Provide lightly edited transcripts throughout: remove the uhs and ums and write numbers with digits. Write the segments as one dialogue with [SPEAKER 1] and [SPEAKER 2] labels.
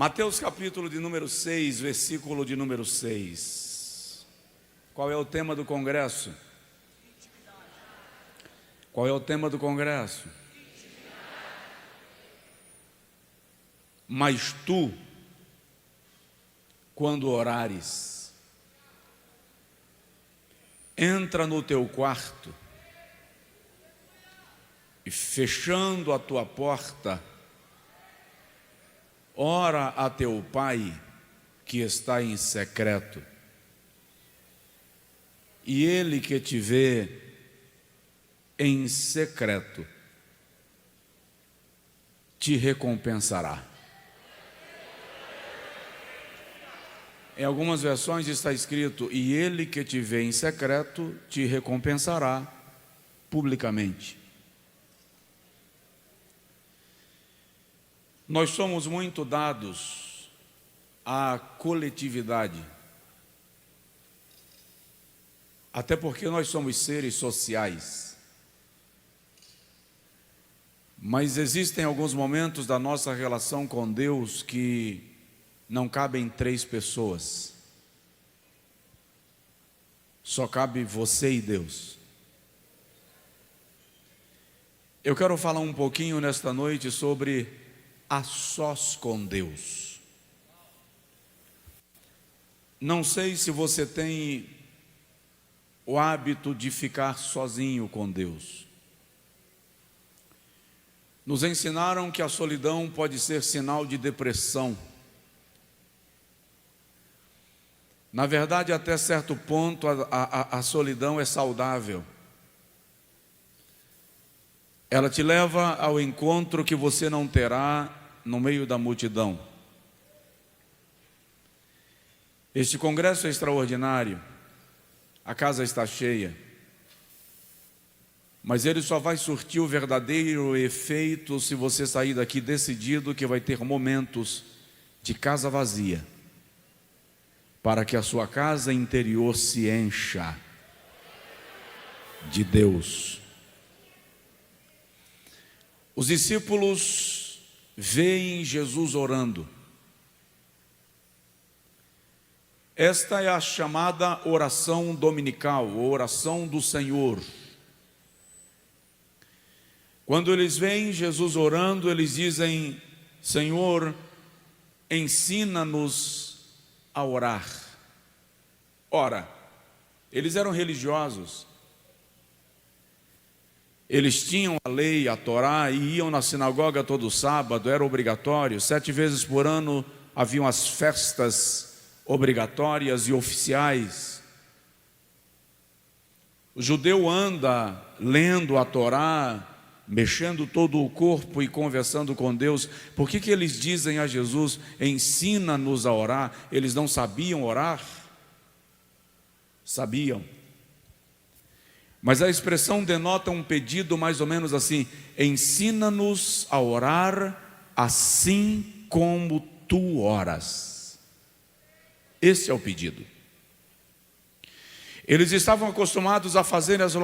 [SPEAKER 1] Mateus capítulo de número 6, versículo de número 6. Qual é o tema do congresso? Qual é o tema do congresso? Mas tu, quando orares, entra no teu quarto e, fechando a tua porta, ora a teu Pai que está em secreto, e Ele que te vê em secreto te recompensará. Em algumas versões está escrito: e Ele que te vê em secreto te recompensará publicamente. Nós somos muito dados à coletividade, até porque nós somos seres sociais. Mas existem alguns momentos da nossa relação com Deus que não cabem 3 pessoas. Só cabe você e Deus. Eu quero falar um pouquinho nesta noite sobre a sós com Deus. Não sei se você tem o hábito de ficar sozinho com Deus. Nos ensinaram que a solidão pode ser sinal de depressão. Na verdade, até certo ponto, a solidão é saudável. Ela te leva ao encontro que você não terá no meio da multidão. Este congresso é extraordinário, a casa está cheia, mas ele só vai surtir o verdadeiro efeito se você sair daqui decidido que vai ter momentos de casa vazia, para que a sua casa interior se encha de Deus. Os discípulos veem Jesus orando. Esta é a chamada oração dominical, ou oração do Senhor. Quando eles veem Jesus orando, eles dizem: Senhor, ensina-nos a orar. Ora, eles eram religiosos. Eles tinham a lei, a Torá, e iam na sinagoga todo sábado, era obrigatório. 7 vezes por ano haviam as festas obrigatórias e oficiais. O judeu anda lendo a Torá, mexendo todo o corpo e conversando com Deus. Por que eles dizem a Jesus: ensina-nos a orar? Eles não sabiam orar? Sabiam. Mas a expressão denota um pedido mais ou menos assim: ensina-nos a orar assim como tu oras. Esse é o pedido. Eles estavam acostumados a fazer as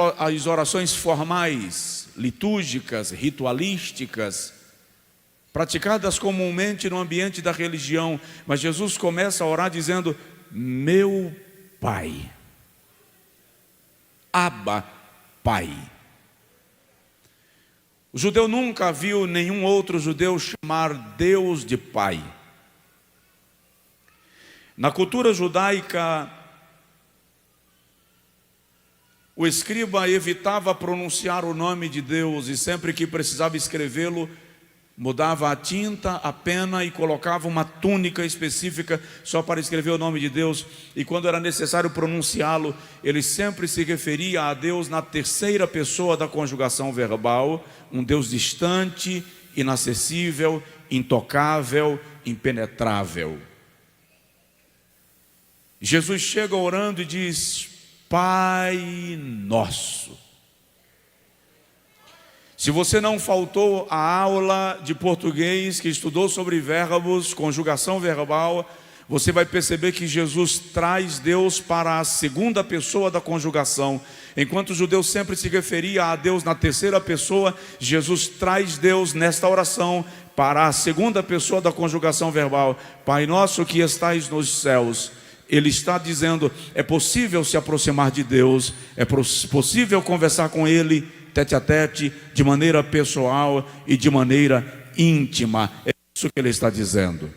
[SPEAKER 1] orações formais, litúrgicas, ritualísticas, praticadas comumente no ambiente da religião. Mas Jesus começa a orar dizendo: meu Pai. Abba, Pai. O judeu nunca viu nenhum outro judeu chamar Deus de Pai. Na cultura judaica, o escriba evitava pronunciar o nome de Deus, e sempre que precisava escrevê-lo, mudava a tinta, a pena e colocava uma túnica específica só para escrever o nome de Deus. E quando era necessário pronunciá-lo, ele sempre se referia a Deus na terceira pessoa da conjugação verbal, um Deus distante, inacessível, intocável, impenetrável. Jesus chega orando e diz: Pai nosso. Se você não faltou a aula de português que estudou sobre verbos, conjugação verbal, você vai perceber que Jesus traz Deus para a segunda pessoa da conjugação. Enquanto o judeu sempre se referia a Deus na terceira pessoa, Jesus traz Deus nesta oração para a segunda pessoa da conjugação verbal, Pai nosso que estais nos céus. Ele está dizendo, é possível se aproximar de Deus, é possível conversar com Ele, tete a tete, de maneira pessoal e de maneira íntima. É isso que ele está dizendo.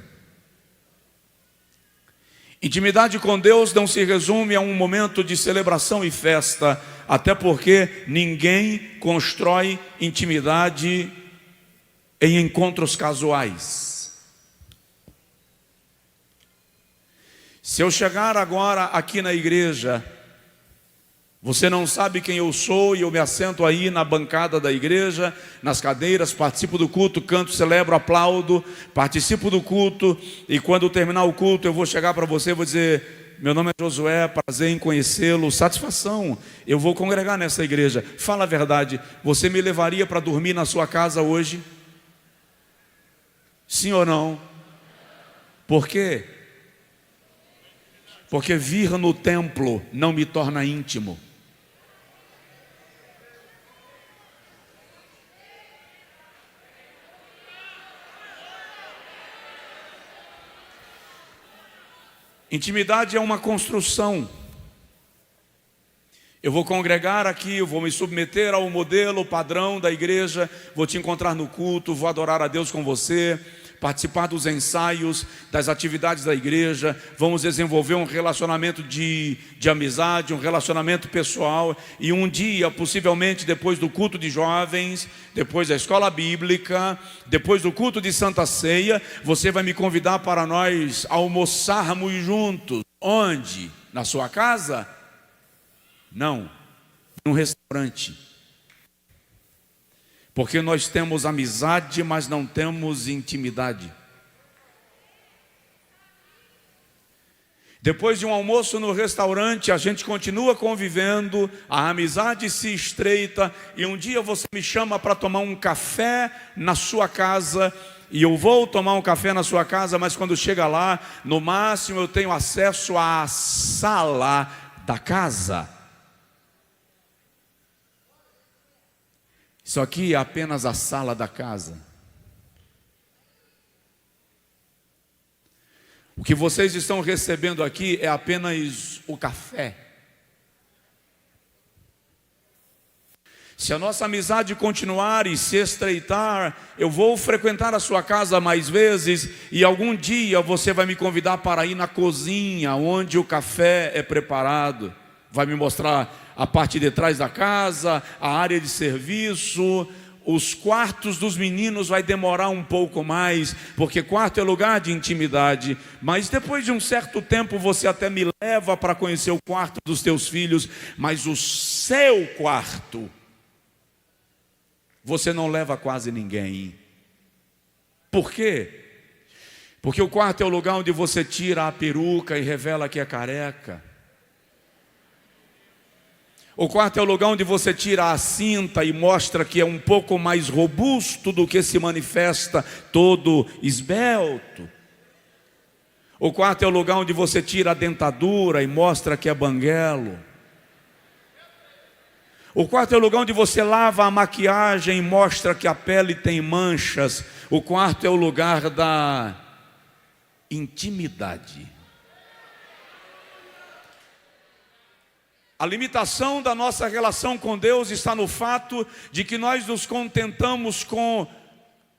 [SPEAKER 1] Intimidade com Deus não se resume a um momento de celebração e festa, até porque ninguém constrói intimidade em encontros casuais. Se eu chegar agora aqui na igreja, você não sabe quem eu sou e eu me assento aí na bancada da igreja, nas cadeiras, participo do culto, canto, celebro, aplaudo, participo do culto, e quando terminar o culto eu vou chegar para você e vou dizer, meu nome é Josué, prazer em conhecê-lo, satisfação, eu vou congregar nessa igreja. Fala a verdade, você me levaria para dormir na sua casa hoje? Sim ou não? Por quê? Porque vir no templo não me torna íntimo. Intimidade é uma construção. Eu vou congregar aqui, eu vou me submeter ao modelo, padrão da igreja, vou te encontrar no culto, vou adorar a Deus com você, participar dos ensaios, das atividades da igreja, vamos desenvolver um relacionamento de amizade, um relacionamento pessoal, e um dia, possivelmente depois do culto de jovens, depois da escola bíblica, depois do culto de Santa Ceia, você vai me convidar para nós almoçarmos juntos. Onde? Na sua casa? Não, num restaurante. Porque nós temos amizade, mas não temos intimidade. Depois de um almoço no restaurante, a gente continua convivendo, a amizade se estreita, e um dia você me chama para tomar um café na sua casa, e eu vou tomar um café na sua casa, mas quando chega lá, no máximo eu tenho acesso à sala da casa. Isso aqui é apenas a sala da casa. O que vocês estão recebendo aqui é apenas o café. Se a nossa amizade continuar e se estreitar, eu vou frequentar a sua casa mais vezes, e algum dia você vai me convidar para ir na cozinha, onde o café é preparado. Vai me mostrar a parte de trás da casa, a área de serviço, os quartos dos meninos vai demorar um pouco mais, porque quarto é lugar de intimidade, mas depois de um certo tempo você até me leva para conhecer o quarto dos teus filhos, mas o seu quarto, você não leva quase ninguém. Por quê? Porque o quarto é o lugar onde você tira a peruca e revela que é careca. O quarto é o lugar onde você tira a cinta e mostra que é um pouco mais robusto do que se manifesta todo esbelto. O quarto é o lugar onde você tira a dentadura e mostra que é banguelo. O quarto é o lugar onde você lava a maquiagem e mostra que a pele tem manchas. O quarto é o lugar da intimidade. A limitação da nossa relação com Deus está no fato de que nós nos contentamos com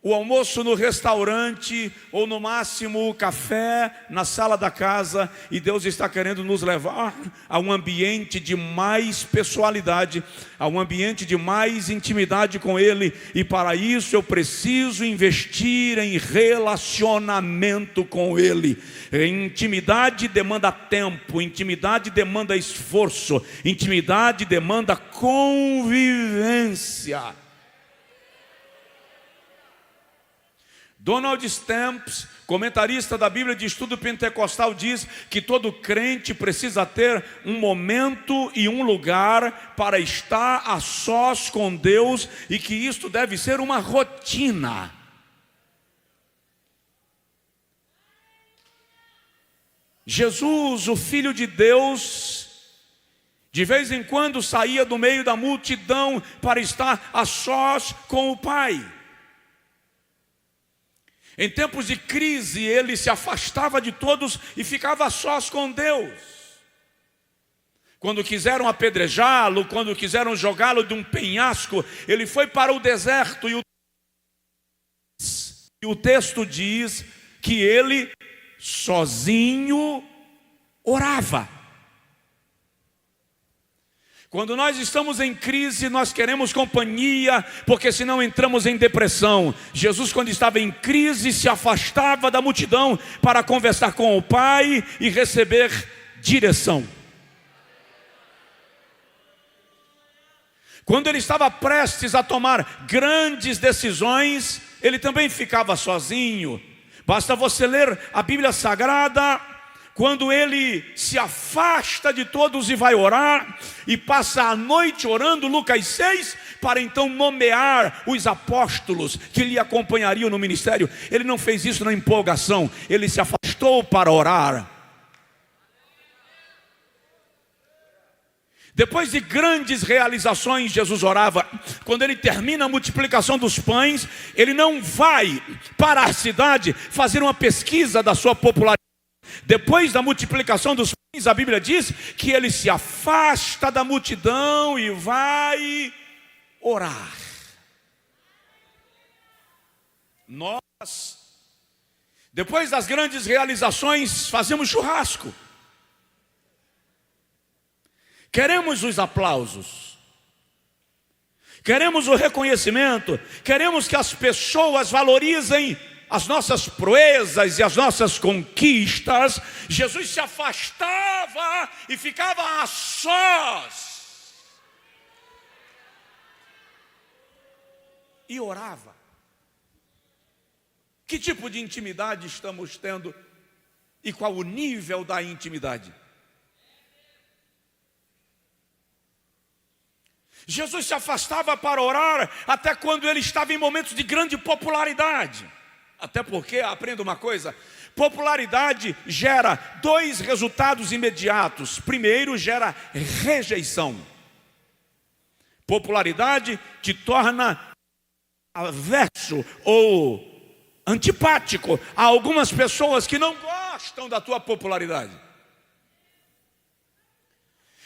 [SPEAKER 1] o almoço no restaurante, ou no máximo o café na sala da casa, e Deus está querendo nos levar a um ambiente de mais pessoalidade, a um ambiente de mais intimidade com Ele, e para isso eu preciso investir em relacionamento com Ele. Intimidade demanda tempo, intimidade demanda esforço, intimidade demanda convivência. Donald Stamps, comentarista da Bíblia de Estudo Pentecostal, diz que todo crente precisa ter um momento e um lugar para estar a sós com Deus, e que isto deve ser uma rotina. Jesus, o Filho de Deus, de vez em quando saía do meio da multidão para estar a sós com o Pai. Em tempos de crise, ele se afastava de todos e ficava a sós com Deus. Quando quiseram apedrejá-lo, quando quiseram jogá-lo de um penhasco, ele foi para o deserto e o texto diz que ele sozinho orava. Quando nós estamos em crise, nós queremos companhia, porque senão entramos em depressão. Jesus, quando estava em crise, se afastava da multidão para conversar com o Pai e receber direção. Quando ele estava prestes a tomar grandes decisões, ele também ficava sozinho. Basta você ler a Bíblia Sagrada. Quando ele se afasta de todos e vai orar, e passa a noite orando, Lucas 6, para então nomear os apóstolos que lhe acompanhariam no ministério. Ele não fez isso na empolgação, ele se afastou para orar. Depois de grandes realizações, Jesus orava. Quando ele termina a multiplicação dos pães, ele não vai para a cidade fazer uma pesquisa da sua popularidade. Depois da multiplicação dos pães, a Bíblia diz que ele se afasta da multidão e vai orar. Nós, depois das grandes realizações, fazemos churrasco. Queremos os aplausos, queremos o reconhecimento, queremos que as pessoas valorizem as nossas proezas e as nossas conquistas. Jesus se afastava e ficava a sós e orava. Que tipo de intimidade estamos tendo e qual o nível da intimidade? Jesus se afastava para orar até quando ele estava em momentos de grande popularidade. Até porque, aprenda uma coisa, popularidade gera dois resultados imediatos. Primeiro, gera rejeição. Popularidade te torna averso ou antipático a algumas pessoas que não gostam da tua popularidade.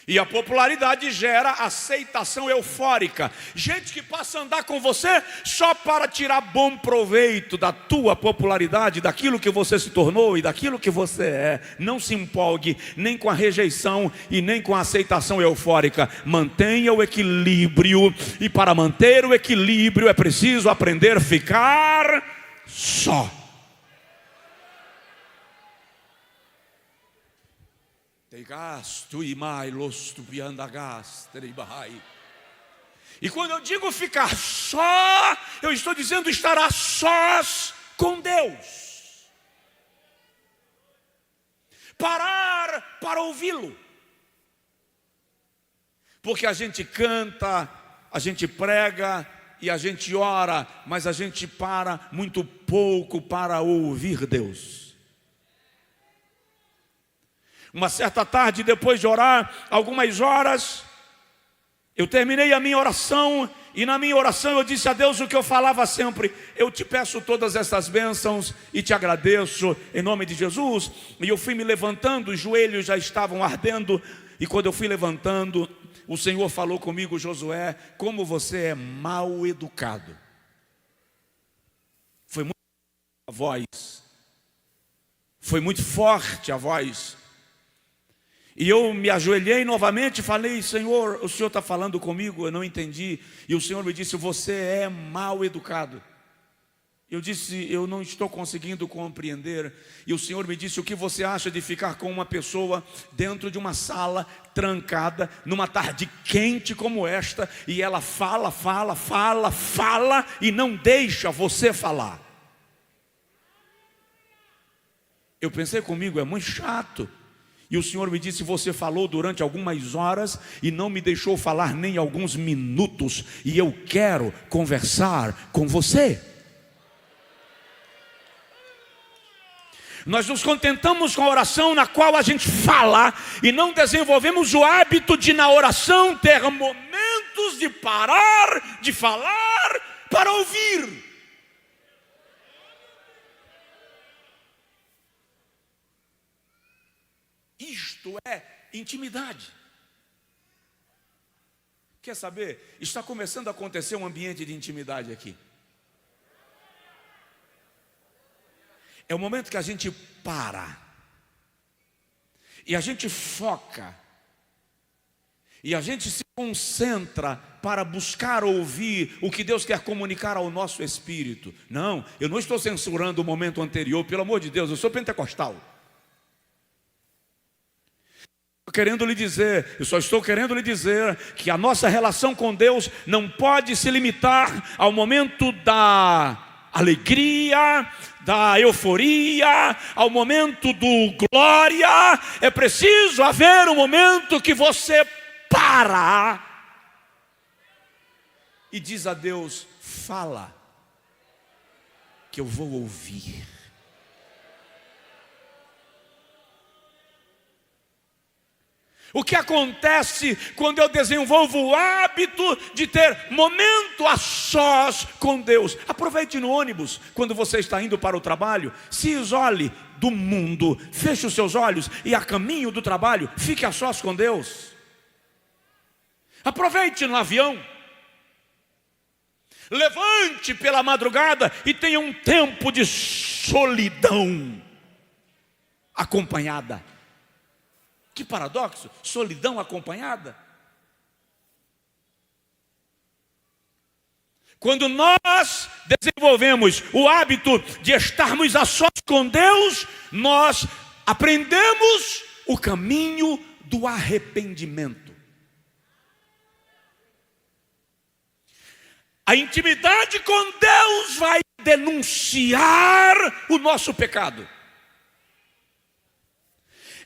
[SPEAKER 1] E a popularidade gera aceitação eufórica. Gente que passa a andar com você só para tirar bom proveito da tua popularidade, daquilo que você se tornou e daquilo que você é. Não se empolgue nem com a rejeição e nem com a aceitação eufórica. Mantenha o equilíbrio. E para manter o equilíbrio é preciso aprender a ficar só. E quando eu digo ficar só, eu estou dizendo estar a sós com Deus. Parar para ouvi-lo. Porque a gente canta, a gente prega e a gente ora, mas a gente para muito pouco para ouvir Deus. Uma certa tarde, depois de orar algumas horas, eu terminei a minha oração, e na minha oração eu disse a Deus o que eu falava sempre: eu te peço todas essas bênçãos e te agradeço em nome de Jesus. E eu fui me levantando, os joelhos já estavam ardendo, e quando eu fui levantando, o Senhor falou comigo: Josué, como você é mal educado. Foi muito a voz, foi muito forte a voz. E eu me ajoelhei novamente e falei: Senhor, o Senhor está falando comigo? Eu não entendi. E o Senhor me disse: você é mal educado. Eu disse: eu não estou conseguindo compreender. E o Senhor me disse: o que você acha de ficar com uma pessoa dentro de uma sala trancada, numa tarde quente como esta, e ela fala e não deixa você falar? Eu pensei comigo: é muito chato. E o Senhor me disse: você falou durante algumas horas e não me deixou falar nem alguns minutos, e eu quero conversar com você. Nós nos contentamos com a oração na qual a gente fala e não desenvolvemos o hábito de, na oração, ter momentos de parar, de falar para ouvir. Isto é intimidade. Quer saber? Está começando a acontecer um ambiente de intimidade aqui. É o momento que a gente para e a gente foca e a gente se concentra para buscar ouvir o que Deus quer comunicar ao nosso espírito. Não, eu não estou censurando o momento anterior, pelo amor de Deus, eu sou pentecostal. Eu só estou querendo lhe dizer que a nossa relação com Deus não pode se limitar ao momento da alegria, da euforia, ao momento do glória. É preciso haver um momento que você para e diz a Deus: fala, que eu vou ouvir. O que acontece quando eu desenvolvo o hábito de ter momento a sós com Deus? Aproveite no ônibus, quando você está indo para o trabalho, se isole do mundo, feche os seus olhos e a caminho do trabalho, fique a sós com Deus. Aproveite no avião, levante pela madrugada e tenha um tempo de solidão acompanhada. Que paradoxo, solidão acompanhada. Quando nós desenvolvemos o hábito de estarmos a sós com Deus, nós aprendemos o caminho do arrependimento. A intimidade com Deus vai denunciar o nosso pecado.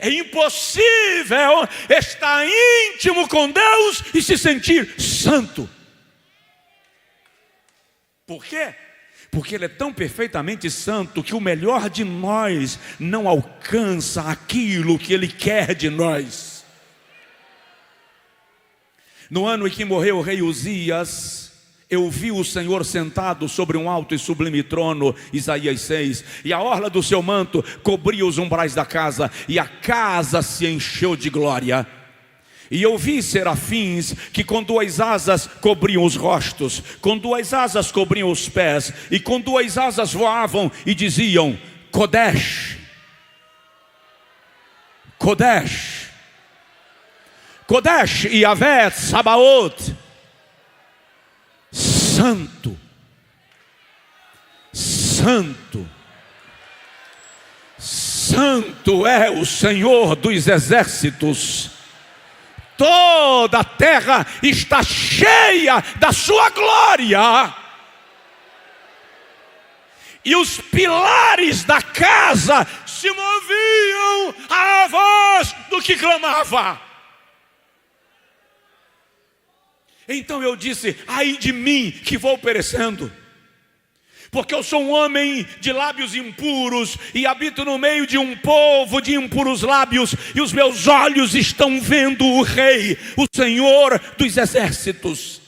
[SPEAKER 1] É impossível estar íntimo com Deus e se sentir santo. Por quê? Porque Ele é tão perfeitamente santo que o melhor de nós não alcança aquilo que Ele quer de nós. No ano em que morreu o rei Uzias, eu vi o Senhor sentado sobre um alto e sublime trono, Isaías 6, e a orla do seu manto cobria os umbrais da casa, e a casa se encheu de glória. E eu vi serafins que com 2 asas cobriam os rostos, com 2 asas cobriam os pés, e com 2 asas voavam e diziam: Kodesh, Kodesh, Kodesh Yavé Sabaoth. Santo, santo, santo é o Senhor dos exércitos. Toda a terra está cheia da sua glória. E os pilares da casa se moviam à voz do que clamava. Então eu disse: ai de mim que vou perecendo, porque eu sou um homem de lábios impuros e habito no meio de um povo de impuros lábios, e os meus olhos estão vendo o Rei, o Senhor dos exércitos.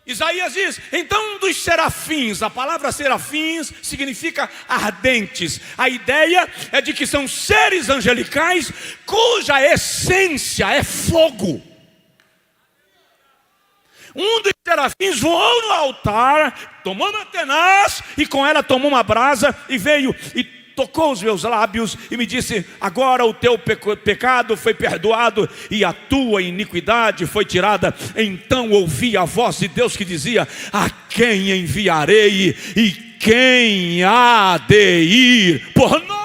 [SPEAKER 1] Isaías diz: então dos serafins, a palavra serafins significa ardentes. A ideia é de que são seres angelicais cuja essência é fogo. Um dos serafins voou no altar, tomou uma tenaz e com ela tomou uma brasa e veio e tocou os meus lábios e me disse: agora o teu pecado foi perdoado e a tua iniquidade foi tirada. Então ouvi a voz de Deus que dizia: a quem enviarei e quem há de ir por nós?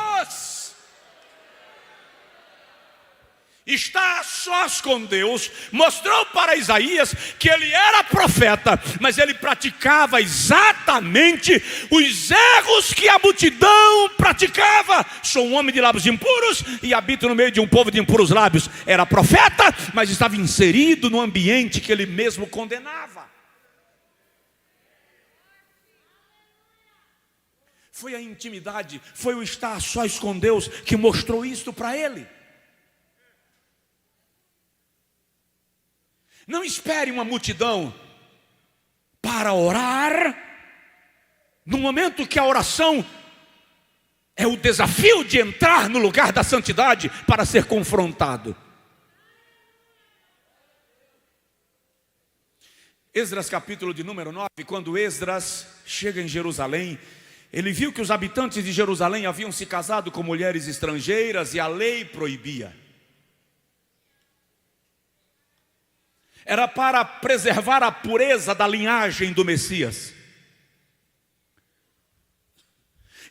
[SPEAKER 1] Está a sós com Deus, mostrou para Isaías que ele era profeta, mas ele praticava exatamente os erros que a multidão praticava. Sou um homem de lábios impuros e habito no meio de um povo de impuros lábios. Era profeta, mas estava inserido no ambiente que ele mesmo condenava. Foi a intimidade, foi o estar a sós com Deus que mostrou isso para ele. Não espere uma multidão para orar, no momento que a oração é o desafio de entrar no lugar da santidade para ser confrontado. Esdras capítulo de número 9, quando Esdras chega em Jerusalém, ele viu que os habitantes de Jerusalém haviam se casado com mulheres estrangeiras e a lei proibia. Era para preservar a pureza da linhagem do Messias.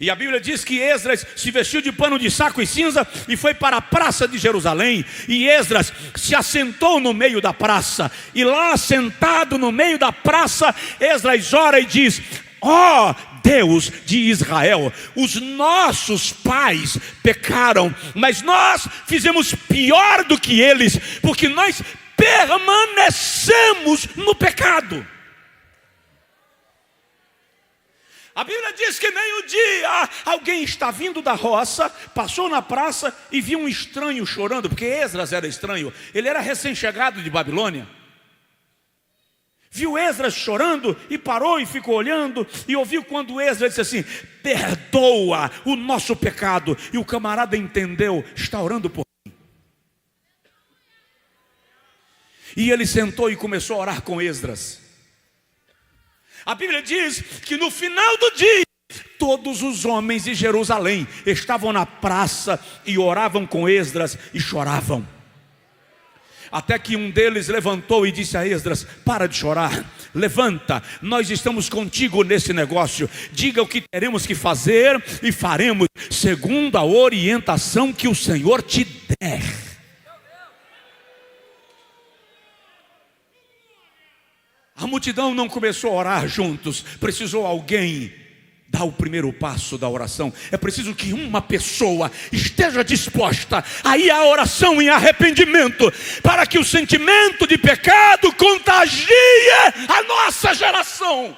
[SPEAKER 1] E a Bíblia diz que Esdras se vestiu de pano de saco e cinza e foi para a praça de Jerusalém. E Esdras se assentou no meio da praça. E lá, sentado no meio da praça, Esdras ora e diz: ó Deus de Israel, os nossos pais pecaram, mas nós fizemos pior do que eles, porque nós permanecemos no pecado. A Bíblia diz que meio-dia alguém está vindo da roça, passou na praça e viu um estranho chorando, porque Esdras era estranho, ele era recém-chegado de Babilônia. Viu Esdras chorando e parou e ficou olhando e ouviu quando Esdras disse assim: perdoa o nosso pecado. E o camarada entendeu, está orando por mim. E ele sentou e começou a orar com Esdras. A Bíblia diz que no final do dia, todos os homens de Jerusalém estavam na praça e oravam com Esdras e choravam. Até que um deles levantou e disse a Esdras: para de chorar, levanta, nós estamos contigo nesse negócio. Diga o que teremos que fazer e faremos, segundo a orientação que o Senhor te der. A multidão não começou a orar juntos, precisou alguém dar o primeiro passo da oração. É preciso que uma pessoa esteja disposta a ir à oração em arrependimento, para que o sentimento de pecado contagie a nossa geração.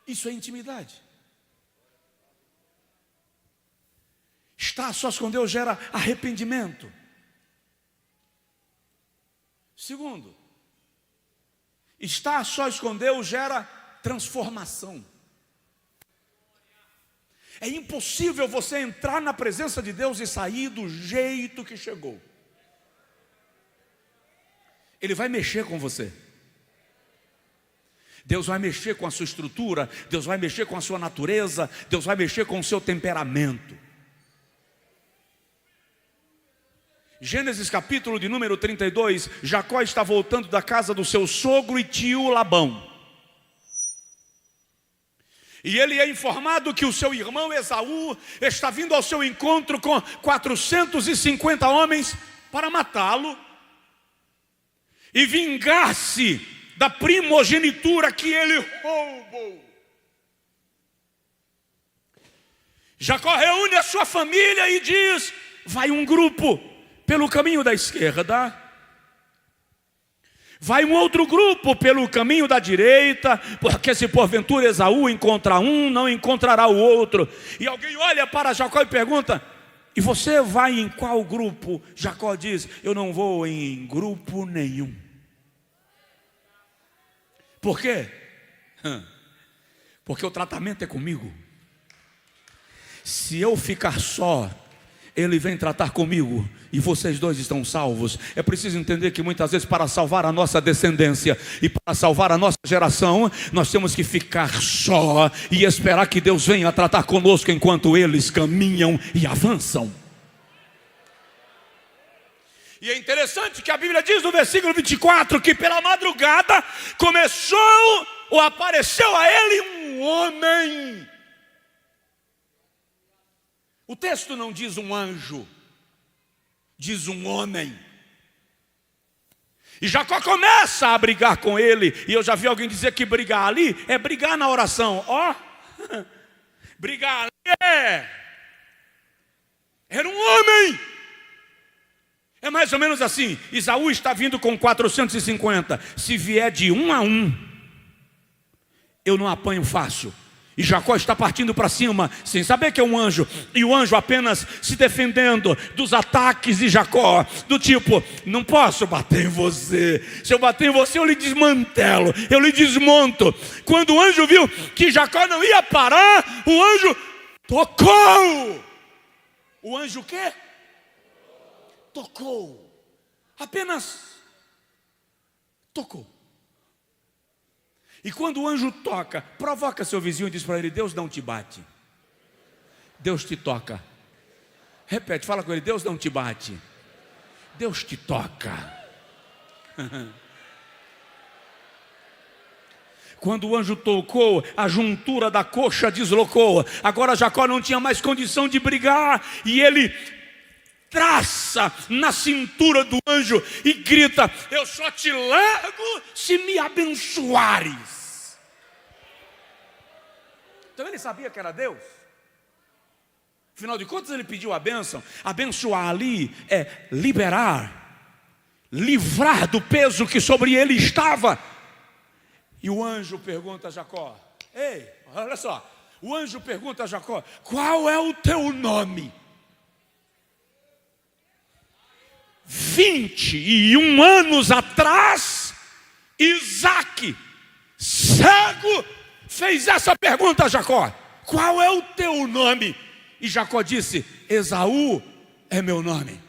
[SPEAKER 1] Isso é intimidade. Estar a sós com Deus gera arrependimento. Segundo, estar a sós com Deus gera transformação. É impossível você entrar na presença de Deus e sair do jeito que chegou. Ele vai mexer com você. Deus vai mexer com a sua estrutura, Deus vai mexer com a sua natureza, Deus vai mexer com o seu temperamento. Gênesis capítulo de número 32, Jacó está voltando da casa do seu sogro e tio Labão. E ele é informado que o seu irmão Esaú está vindo ao seu encontro com 450 homens para matá-lo e vingar-se da primogenitura que ele roubou. Jacó reúne a sua família e diz: vai um grupo pelo caminho da esquerda, vai um outro grupo pelo caminho da direita, porque se porventura Esaú encontrar um, não encontrará o outro. E alguém olha para Jacó e pergunta: e você vai em qual grupo? Jacó diz: eu não vou em grupo nenhum. Por quê? Porque o tratamento é comigo. Se eu ficar só, Ele vem tratar comigo e vocês dois estão salvos. É preciso entender que muitas vezes, para salvar a nossa descendência e para salvar a nossa geração, nós temos que ficar só e esperar que Deus venha tratar conosco enquanto eles caminham e avançam. E é interessante que a Bíblia diz no versículo 24 que pela madrugada começou ou apareceu a ele um homem. O texto não diz um anjo, diz um homem. E Jacó começa a brigar com ele. E eu já vi alguém dizer que brigar ali é brigar na oração. Ó, brigar ali era um homem. É mais ou menos assim: Esaú está vindo com 450. Se vier de 1 a 1, eu não apanho fácil. E Jacó está partindo para cima, sem saber que é um anjo. E o anjo apenas se defendendo dos ataques de Jacó. Do tipo, não posso bater em você. Se eu bater em você, eu lhe desmantelo, eu lhe desmonto. Quando o anjo viu que Jacó não ia parar, o anjo tocou. O anjo o quê? Tocou. Apenas tocou. E quando o anjo toca, provoca seu vizinho e diz para ele: Deus não te bate, Deus te toca. Repete, fala com ele: Deus não te bate, Deus te toca. Quando o anjo tocou, a juntura da coxa deslocou. Agora Jacó não tinha mais condição de brigar, e ele traça na cintura do anjo e grita: eu só te largo se me abençoares. Então ele sabia que era Deus. Afinal de contas, ele pediu a bênção. Abençoar ali é liberar, livrar do peso que sobre ele estava. E o anjo pergunta a Jacó: ei, olha só. O anjo pergunta a Jacó: qual é o teu nome? 21 anos atrás, Isaac, cego, fez essa pergunta a Jacó: qual é o teu nome? E Jacó disse: Esaú é meu nome.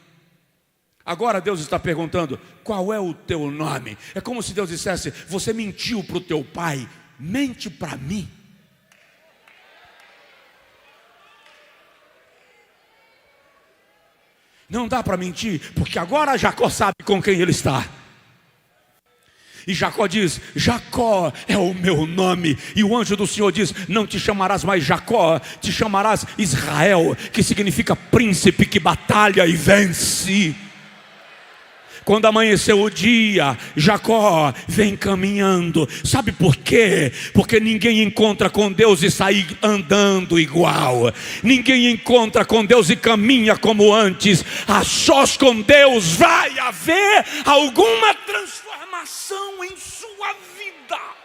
[SPEAKER 1] Agora Deus está perguntando: qual é o teu nome? É como se Deus dissesse: você mentiu para o teu pai, mente para mim. Não dá para mentir, porque agora Jacó sabe com quem ele está. E Jacó diz: Jacó é o meu nome. E o anjo do Senhor diz: não te chamarás mais Jacó, te chamarás Israel, que significa príncipe que batalha e vence. Quando amanheceu o dia, Jacó vem caminhando. Sabe por quê? Porque ninguém encontra com Deus e sai andando igual. Ninguém encontra com Deus e caminha como antes. A sós com Deus vai haver alguma transformação em sua vida.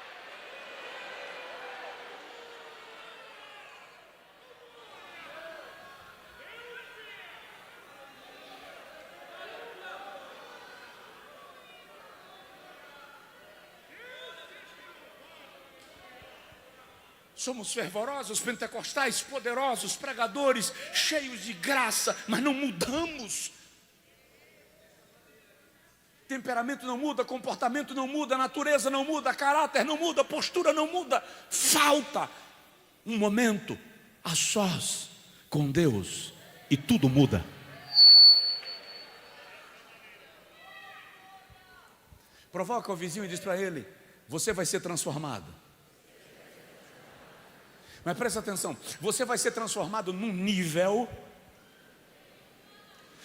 [SPEAKER 1] Somos fervorosos, pentecostais, poderosos, pregadores, cheios de graça, mas não mudamos. Temperamento não muda, comportamento não muda, natureza não muda, caráter não muda, postura não muda. Falta um momento a sós com Deus e tudo muda. Provoca o vizinho e diz para ele: você vai ser transformado. Mas presta atenção, você vai ser transformado num nível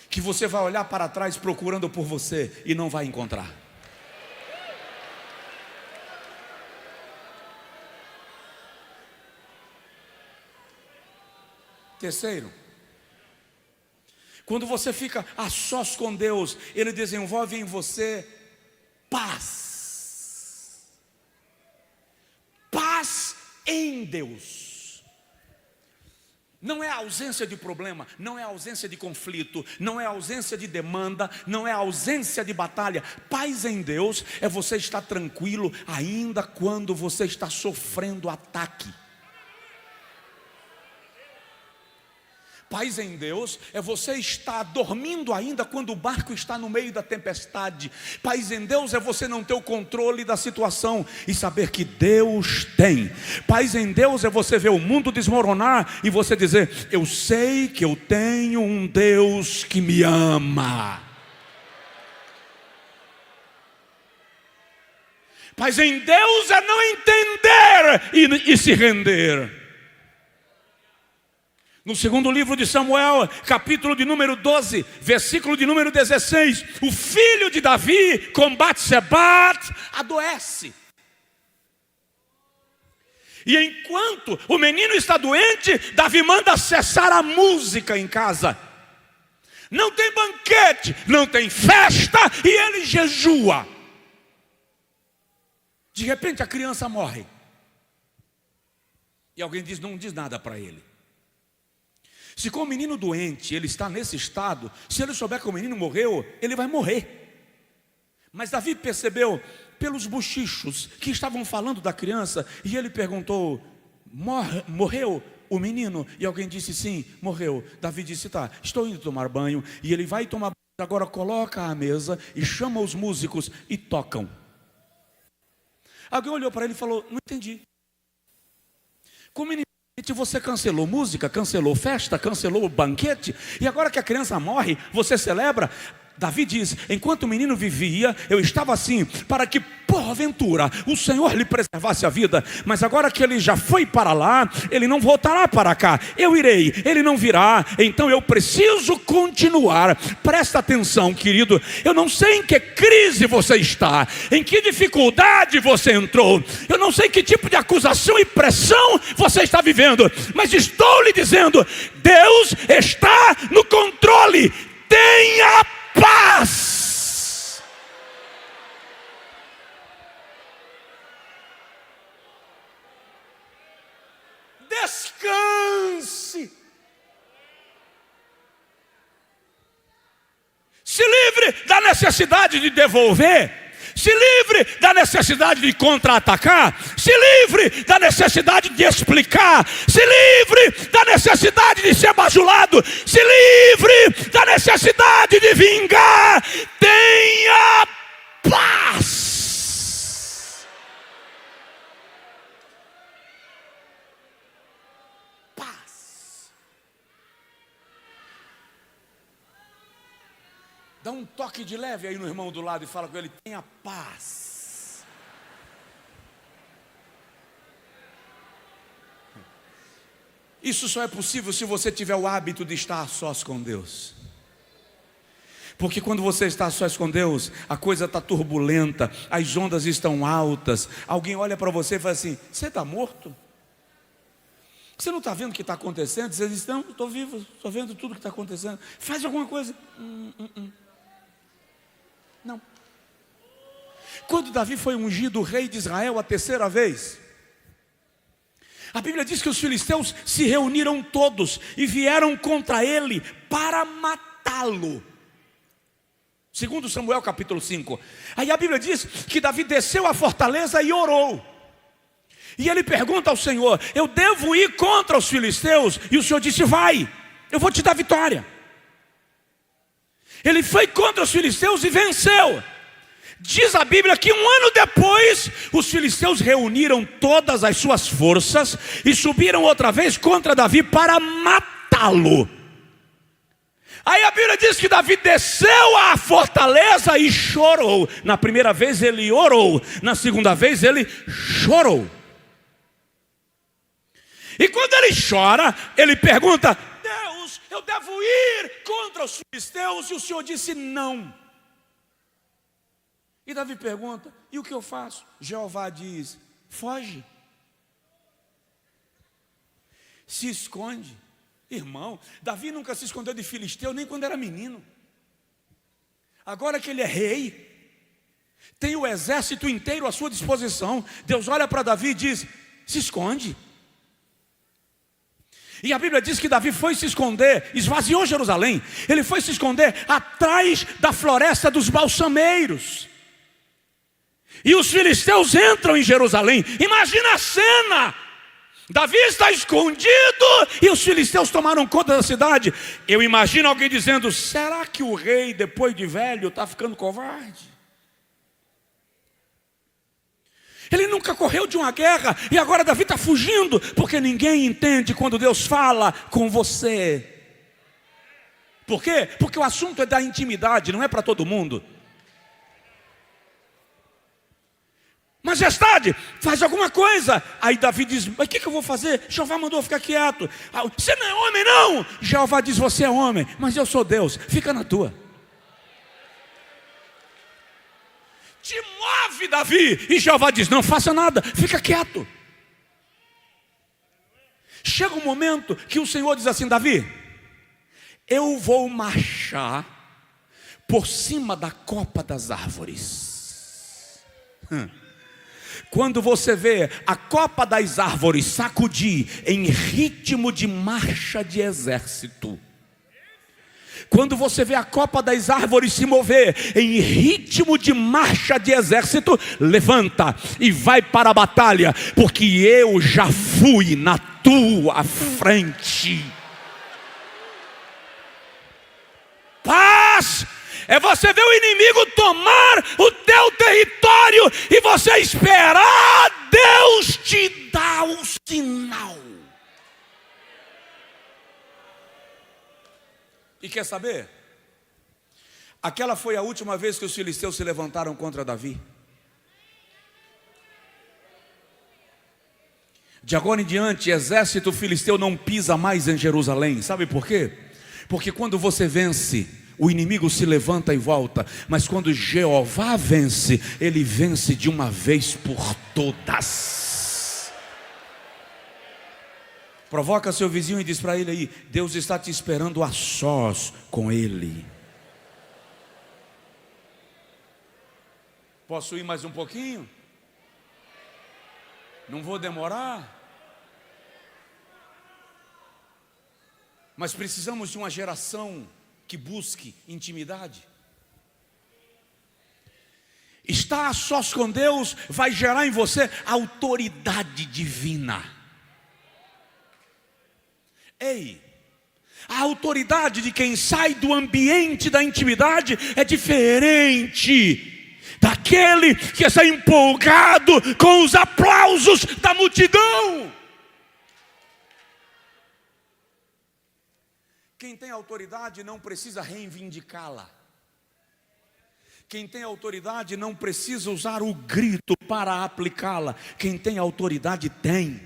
[SPEAKER 1] que você vai olhar para trás procurando por você e não vai encontrar. Terceiro, quando você fica a sós com Deus, Ele desenvolve em você paz. Paz em Deus. Não é a ausência de problema, não é a ausência de conflito, não é a ausência de demanda, não é a ausência de batalha. Paz em Deus é você estar tranquilo ainda quando você está sofrendo ataque. Paz em Deus é você estar dormindo ainda quando o barco está no meio da tempestade. Paz em Deus é você não ter o controle da situação e saber que Deus tem. Paz em Deus é você ver o mundo desmoronar e você dizer: eu sei que eu tenho um Deus que me ama. Paz em Deus é não entender e se render. No segundo livro de Samuel, capítulo de número 12, versículo de número 16, o filho de Davi, com Batseba, adoece. E enquanto o menino está doente, Davi manda cessar a música em casa. Não tem banquete, não tem festa, e ele jejua. De repente a criança morre. E alguém diz: não diz nada para ele. Se com o menino doente ele está nesse estado, se ele souber que o menino morreu, ele vai morrer. Mas Davi percebeu pelos bochichos que estavam falando da criança, e ele perguntou: morreu o menino? E alguém disse: sim, morreu. Davi disse: tá, estou indo tomar banho. E ele vai tomar banho, agora coloca a mesa e chama os músicos e tocam. Alguém olhou para ele e falou: não entendi. Como você cancelou música, cancelou festa, cancelou banquete, e agora que a criança morre, você celebra? Davi diz: enquanto o menino vivia, eu estava assim, para que porventura o Senhor lhe preservasse a vida. Mas agora que ele já foi para lá, ele não voltará para cá. Eu irei, ele não virá. Então eu preciso continuar. Presta atenção, querido. Eu não sei em que crise você está, em que dificuldade você entrou, eu não sei que tipo de acusação e pressão você está vivendo, mas estou lhe dizendo: Deus está no controle. Tenha paz. Descanse. Se livre da necessidade de devolver. Se livre da necessidade de contra-atacar. Se livre da necessidade de explicar. Se livre da necessidade de ser bajulado. Se livre da necessidade de vingar. Tenha paz. Paz. Dá um toque de leve aí no irmão do lado e fala com ele: tenha paz. Isso só é possível se você tiver o hábito de estar a sós com Deus. Porque quando você está a sós com Deus, a coisa está turbulenta, as ondas estão altas. Alguém olha para você e fala assim: você está morto? Você não está vendo o que está acontecendo? Você diz: não, estou vivo, estou vendo tudo o que está acontecendo. Faz alguma coisa. Não. Quando Davi foi ungido rei de Israel a terceira vez, a Bíblia diz que os filisteus se reuniram todos e vieram contra ele para matá-lo. Segundo Samuel capítulo 5. Aí a Bíblia diz que Davi desceu à fortaleza e orou. E ele pergunta ao Senhor: eu devo ir contra os filisteus? E o Senhor disse: vai, eu vou te dar vitória. Ele foi contra os filisteus e venceu. Diz a Bíblia que 1 ano depois, os filisteus reuniram todas as suas forças e subiram outra vez contra Davi para matá-lo. Aí a Bíblia diz que Davi desceu à fortaleza e chorou. Na primeira vez ele orou, na segunda vez ele chorou. E quando ele chora, ele pergunta: Deus, eu devo ir contra os filisteus? E o Senhor disse: não. E Davi pergunta: e o que eu faço? Jeová diz: foge. Se esconde. Irmão, Davi nunca se escondeu de filisteu, nem quando era menino. Agora que ele é rei, tem o exército inteiro à sua disposição, Deus olha para Davi e diz: se esconde. E a Bíblia diz que Davi foi se esconder, esvaziou Jerusalém. Ele foi se esconder atrás da floresta dos balsameiros. E os filisteus entram em Jerusalém. Imagina a cena: Davi está escondido e os filisteus tomaram conta da cidade. Eu imagino alguém dizendo: será que o rei, depois de velho, está ficando covarde? Ele nunca correu de uma guerra e agora Davi está fugindo, porque ninguém entende quando Deus fala com você. Por quê? Porque o assunto é da intimidade, não é para todo mundo. Majestade, faz alguma coisa. Aí Davi diz: mas o que eu vou fazer? Jeová mandou ficar quieto. Você não é homem, não. Jeová diz: você é homem, mas eu sou Deus, fica na tua. Te move, Davi. E Jeová diz: não faça nada, fica quieto. Chega um momento que o Senhor diz assim: Davi, eu vou marchar por cima da copa das árvores. Quando você vê a copa das árvores sacudir em ritmo de marcha de exército, quando você vê a copa das árvores se mover em ritmo de marcha de exército, levanta e vai para a batalha, porque eu já fui na tua frente. Paz é você ver o inimigo tomar o teu território e você esperar Deus te dar o sinal. E quer saber? Aquela foi a última vez que os filisteus se levantaram contra Davi. De agora em diante, exército filisteu não pisa mais em Jerusalém. Sabe por quê? Porque quando você vence, o inimigo se levanta e volta. Mas quando Jeová vence, ele vence de uma vez por todas. Provoca seu vizinho e diz para ele aí: Deus está te esperando a sós com ele. Posso ir mais um pouquinho? Não vou demorar. Mas precisamos de uma geração que busque intimidade. Estar a sós com Deus vai gerar em você autoridade divina. Ei, a autoridade de quem sai do ambiente da intimidade é diferente daquele que está empolgado com os aplausos da multidão. Quem tem autoridade não precisa reivindicá-la. Quem tem autoridade não precisa usar o grito para aplicá-la. Quem tem autoridade tem.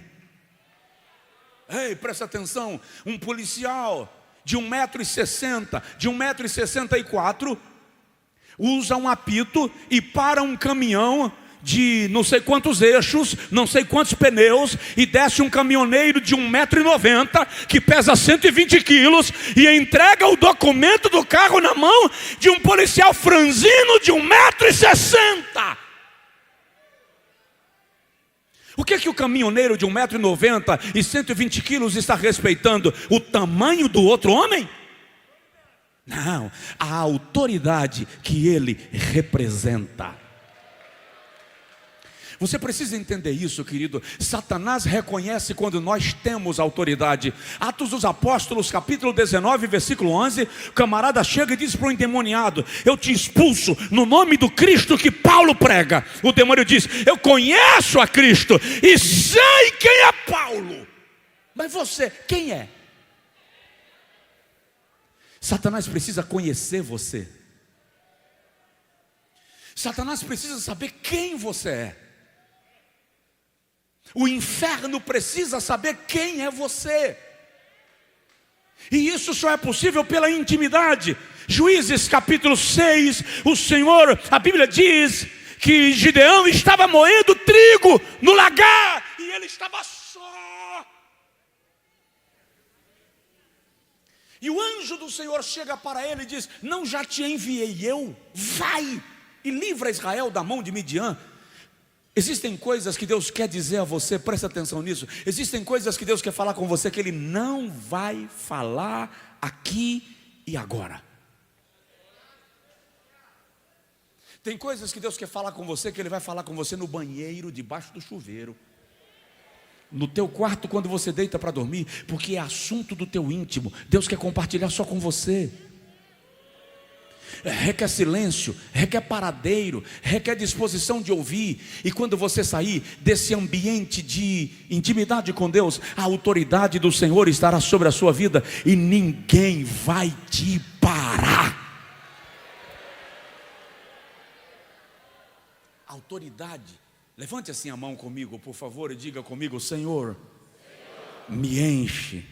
[SPEAKER 1] Ei, presta atenção, um policial de 1,60 m, de 1,64 m, usa um apito e para um caminhão de não sei quantos eixos, não sei quantos pneus, e desce um caminhoneiro de 1,90 m, que pesa 120 quilos, e entrega o documento do carro na mão de um policial franzino de 1,60 m. O que o caminhoneiro de 1,90 m e 120 quilos está respeitando? O tamanho do outro homem? Não, a autoridade que ele representa. Você precisa entender isso, querido. Satanás reconhece quando nós temos autoridade. Atos dos Apóstolos, capítulo 19, versículo 11. O camarada chega e diz para o endemoniado: eu te expulso no nome do Cristo que Paulo prega. O demônio diz: eu conheço a Cristo e sei quem é Paulo. Mas você, quem é? Satanás precisa conhecer você. Satanás precisa saber quem você é. O inferno precisa saber quem é você. E isso só é possível pela intimidade. Juízes capítulo 6, o Senhor, a Bíblia diz que Gideão estava moendo trigo no lagar e ele estava só. E o anjo do Senhor chega para ele e diz: não já te enviei eu? Vai e livra Israel da mão de Midian. Existem coisas que Deus quer dizer a você, presta atenção nisso. Existem coisas que Deus quer falar com você que Ele não vai falar aqui e agora. Tem coisas que Deus quer falar com você que Ele vai falar com você no banheiro, debaixo do chuveiro, no teu quarto quando você deita para dormir, porque é assunto do teu íntimo. Deus quer compartilhar só com você. Requer silêncio, requer paradeiro, requer disposição de ouvir. E quando você sair desse ambiente de intimidade com Deus, a autoridade do Senhor estará sobre a sua vida e ninguém vai te parar. Autoridade. Levante assim a mão comigo, por favor, e diga comigo: Senhor, me enche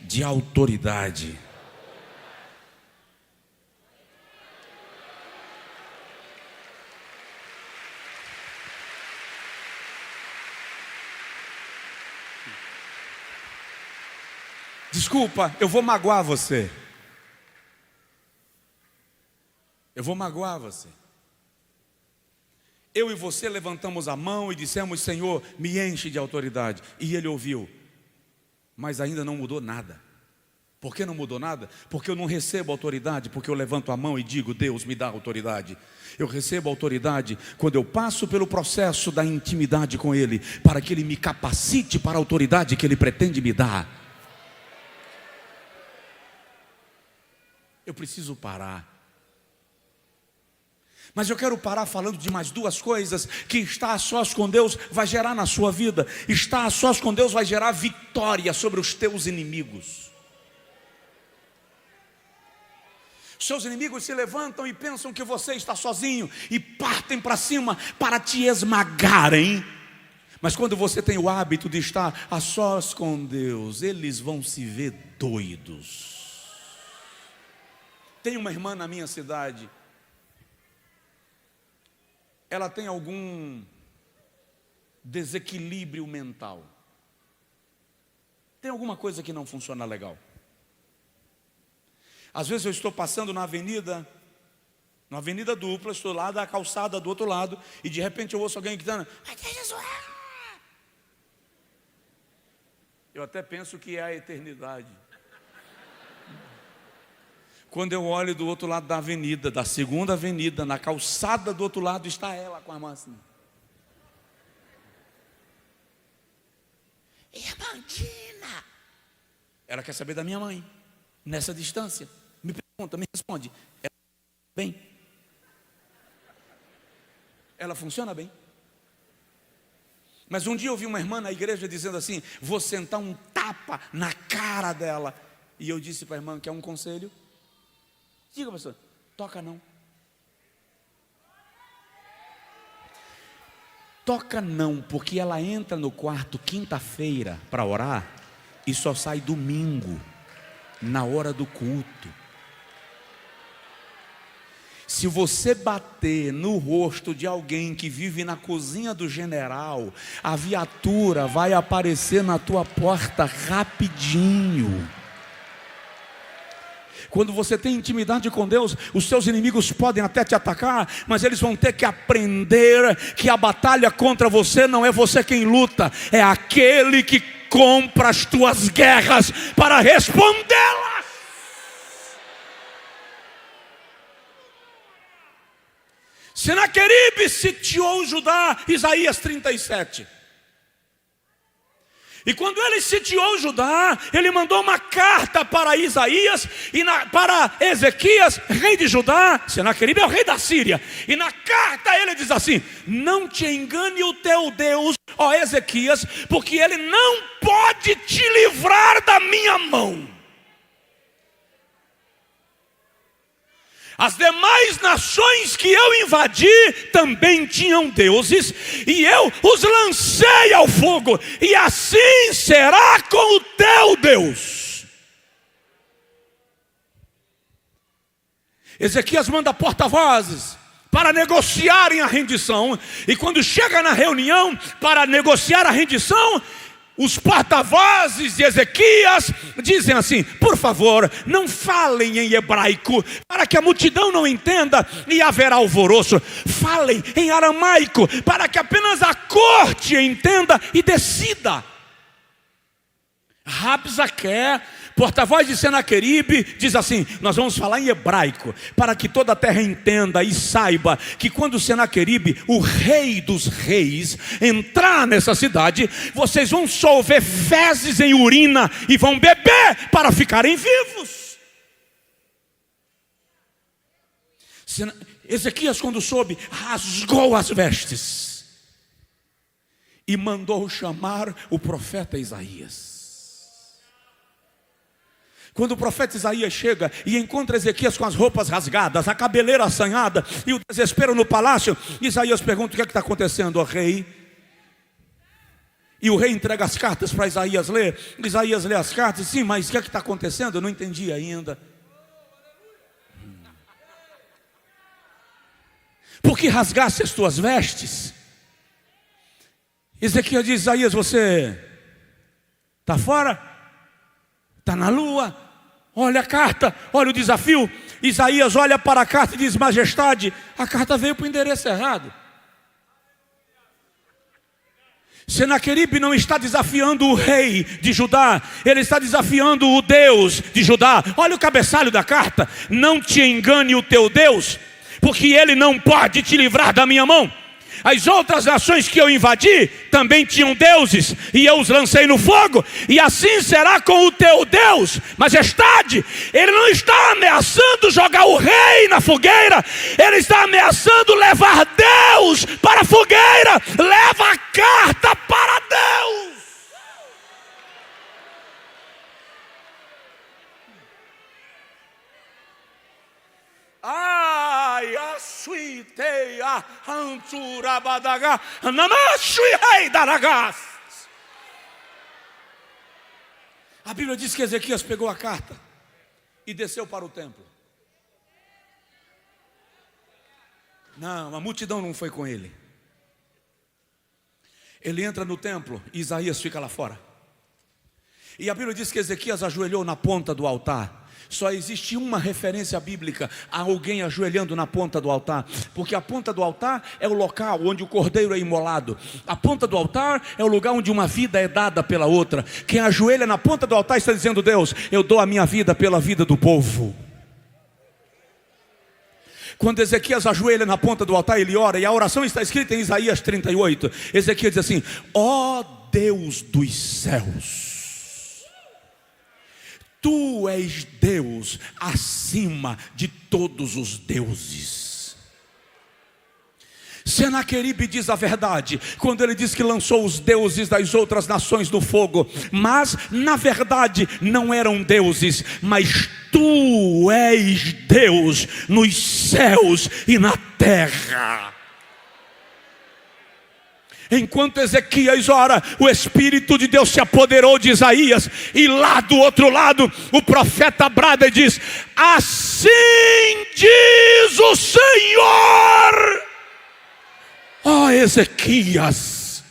[SPEAKER 1] de autoridade. Desculpa, eu vou magoar você. Eu vou magoar você. eu e você levantamos a mão e dissemos: Senhor, me enche de autoridade. E Ele ouviu, mas ainda não mudou nada. Por que não mudou nada? Porque eu não recebo autoridade porque eu levanto a mão e digo: Deus, me dá autoridade. Eu recebo autoridade quando eu passo pelo processo da intimidade com Ele, para que Ele me capacite para a autoridade que Ele pretende me dar. Eu preciso parar. Mas eu quero parar falando de mais duas coisas que estar a sós com Deus vai gerar na sua vida. Estar a sós com Deus vai gerar vitória sobre os teus inimigos. Seus inimigos se levantam e pensam que você está sozinho e partem para cima para te esmagarem. Mas quando você tem o hábito de estar a sós com Deus, eles vão se ver doidos. Tem uma irmã na minha cidade. Ela tem algum desequilíbrio mental. Tem alguma coisa que não funciona legal. Às vezes eu estou passando na avenida dupla, estou lá da calçada do outro lado, e de repente eu ouço alguém gritando: vai ter Jesus! Eu até penso que é a eternidade. Quando eu olho do outro lado da avenida, da segunda avenida, na calçada do outro lado, está ela com a mão assim. Irmandina! Ela quer saber da minha mãe, nessa distância. Me pergunta, me responde. Ela bem? Ela funciona bem? Mas um dia eu vi uma irmã na igreja dizendo assim: vou sentar um tapa na cara dela. E eu disse para a irmã: quer um conselho? Diga, pastor. Toca não. Toca não, porque ela entra no quarto quinta-feira para orar e só sai domingo, na hora do culto. Se você bater no rosto de alguém que vive na cozinha do general, a viatura vai aparecer na tua porta rapidinho. Quando você tem intimidade com Deus, os seus inimigos podem até te atacar, mas eles vão ter que aprender que a batalha contra você não é você quem luta, é aquele que compra as tuas guerras para respondê-las. Senaqueribe sitiou Judá, Isaías 37. E quando ele sitiou Judá, ele mandou uma carta para Isaías e para Ezequias, rei de Judá. Senaqueribe é o rei da Síria. E na carta ele diz assim: não te engane o teu Deus, ó Ezequias, porque ele não pode te livrar da minha mão. As demais nações que eu invadi também tinham deuses, e eu os lancei ao fogo, e assim será com o teu Deus. Ezequias manda porta-vozes para negociarem a rendição, e quando chega na reunião para negociar a rendição, os porta-vozes de Ezequias dizem assim: por favor, não falem em hebraico, para que a multidão não entenda e haverá alvoroço. Falem em aramaico, para que apenas a corte entenda e decida. Rabsaque, porta-voz de Senaqueribe, diz assim: nós vamos falar em hebraico, para que toda a terra entenda e saiba que quando Senaqueribe, o rei dos reis, entrar nessa cidade, vocês vão solver fezes em urina e vão beber para ficarem vivos. Ezequias, quando soube, rasgou as vestes e mandou chamar o profeta Isaías. Quando o profeta Isaías chega e encontra Ezequias com as roupas rasgadas, a cabeleira assanhada e o desespero no palácio, Isaías pergunta: o que é que está acontecendo, ó rei? E o rei entrega as cartas para Isaías ler. Isaías lê as cartas: sim, mas o que é que está acontecendo? Eu não entendi ainda. Por que rasgaste as tuas vestes? Ezequias diz: Isaías, você está fora? Está na lua? Olha a carta, olha o desafio. Isaías olha para a carta e diz: majestade, a carta veio para o endereço errado. Senaqueribe não está desafiando o rei de Judá, ele está desafiando o Deus de Judá. Olha o cabeçalho da carta: não te engane o teu Deus, porque ele não pode te livrar da minha mão. As outras nações que eu invadi também tinham deuses, e eu os lancei no fogo, e assim será com o teu Deus. Majestade, ele não está ameaçando jogar o rei na fogueira, ele está ameaçando levar Deus para a fogueira. Leva a carta para Deus. Ai, a suiteia, anturabadaga, namashuihei daragas. A Bíblia diz que Ezequias pegou a carta e desceu para o templo. Não, a multidão não foi com ele. Ele entra no templo e Isaías fica lá fora. E a Bíblia diz que Ezequias ajoelhou na ponta do altar. Só existe uma referência bíblica a alguém ajoelhando na ponta do altar, porque a ponta do altar é o local onde o cordeiro é imolado. A ponta do altar é o lugar onde uma vida é dada pela outra. Quem ajoelha na ponta do altar está dizendo: Deus, eu dou a minha vida pela vida do povo. Quando Ezequias ajoelha na ponta do altar, ele ora, e a oração está escrita em Isaías 38. Ezequias diz assim: ó Deus dos céus, Tu és Deus acima de todos os deuses. Senaqueribe diz a verdade quando ele diz que lançou os deuses das outras nações no fogo, mas na verdade não eram deuses, mas Tu és Deus nos céus e na terra. Enquanto Ezequias ora, o Espírito de Deus se apoderou de Isaías, e lá do outro lado o profeta brada e diz: assim diz o Senhor, ó Ezequias,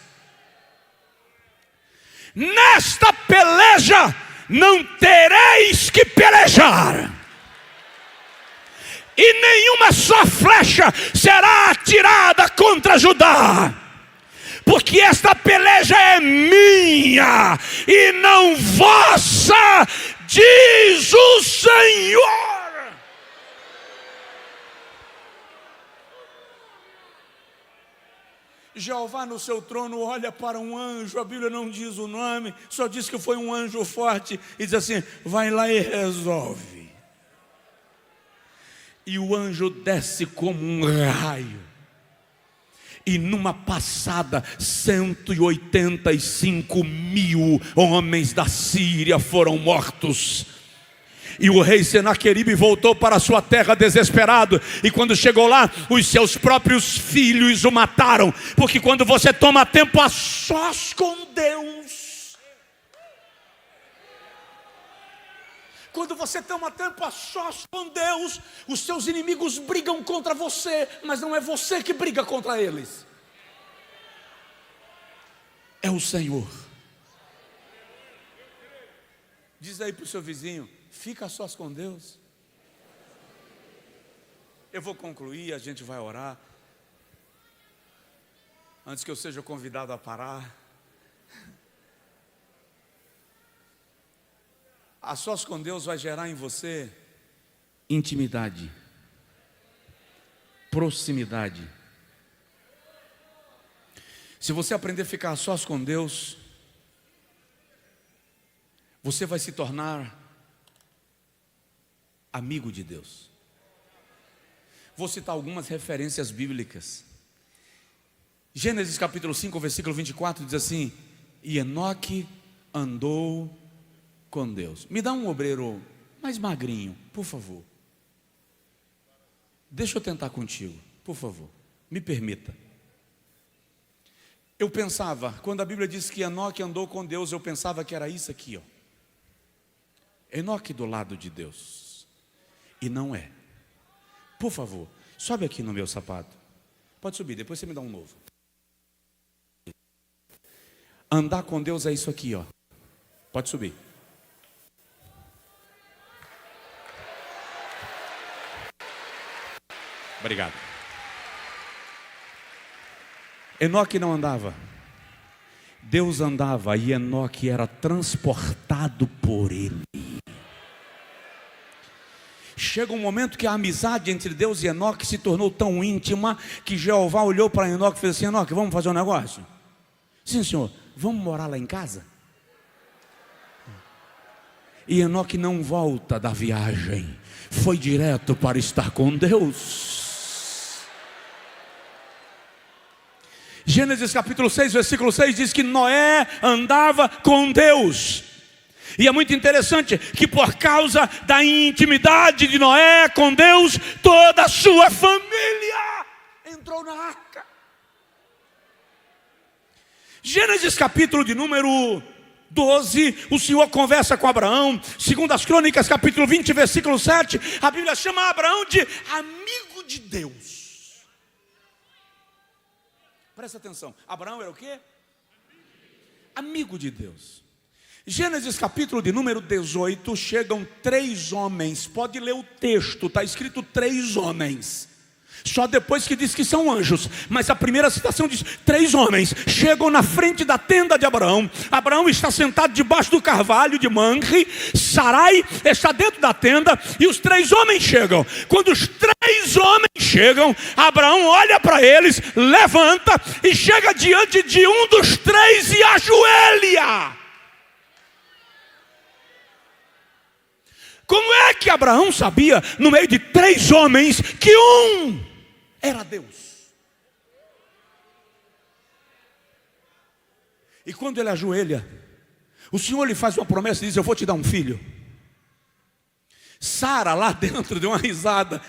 [SPEAKER 1] nesta peleja não tereis que pelejar, e nenhuma só flecha será atirada contra Judá, porque esta peleja é minha e não vossa, diz o Senhor. Jeová no seu trono olha para um anjo, a Bíblia não diz o nome, só diz que foi um anjo forte, e diz assim: vai lá e resolve. E o anjo desce como um raio, e numa passada 185.000 homens da Síria foram mortos. E o rei Senaqueribe voltou para a sua terra desesperado, e quando chegou lá, os seus próprios filhos o mataram. Porque quando você toma tempo a sós com Deus, quando você toma tempo a sós com Deus, os seus inimigos brigam contra você, mas não é você que briga contra eles, é o Senhor. Diz aí para o seu vizinho: fica a sós com Deus. Eu vou concluir, a gente vai orar, antes que eu seja convidado a parar. A sós com Deus vai gerar em você intimidade, proximidade. Se você aprender a ficar a sós com Deus, você vai se tornar amigo de Deus. Vou citar algumas referências bíblicas. Gênesis capítulo 5, versículo 24 diz assim: e Enoque andou com Deus. Me dá um obreiro mais magrinho, por favor. Deixa eu tentar contigo, por favor, me permita. Eu pensava, quando a Bíblia diz que Enoque andou com Deus, eu pensava que era isso aqui, ó. Enoque do lado de Deus. E não é. Por favor, sobe aqui no meu sapato. Pode subir, depois você me dá um novo. Andar com Deus é isso aqui, ó. Pode subir. Obrigado. Enoque não andava. Deus andava e Enoque era transportado por ele. Chega um momento que a amizade entre Deus e Enoque se tornou tão íntima que Jeová olhou para Enoque e fez assim: Enoque, vamos fazer um negócio? Sim, senhor, vamos morar lá em casa? E Enoque não volta da viagem, foi direto para estar com Deus. Gênesis capítulo 6, versículo 6 diz que Noé andava com Deus. E é muito interessante que por causa da intimidade de Noé com Deus, toda a sua família entrou na arca. Gênesis capítulo de número 12, o Senhor conversa com Abraão. Segundo as Crônicas capítulo 20, versículo 7, a Bíblia chama Abraão de amigo de Deus. Presta atenção, Abraão era o quê? Amigo de Deus. Gênesis capítulo de número 18, chegam 3 homens, pode ler o texto, está escrito 3 homens, só depois que diz que são anjos, mas a primeira citação diz: 3 homens chegam na frente da tenda de Abraão. Abraão está sentado debaixo do carvalho de Mamre, Sarai está dentro da tenda, e os 3 homens chegam. Quando os 3 homens chegam, Abraão olha para eles, levanta e chega diante de um dos 3 e ajoelha. Como é que Abraão sabia, no meio de 3 homens, que um era Deus? E quando ele ajoelha, o Senhor lhe faz uma promessa e diz: eu vou te dar um filho. Sara lá dentro deu uma risada.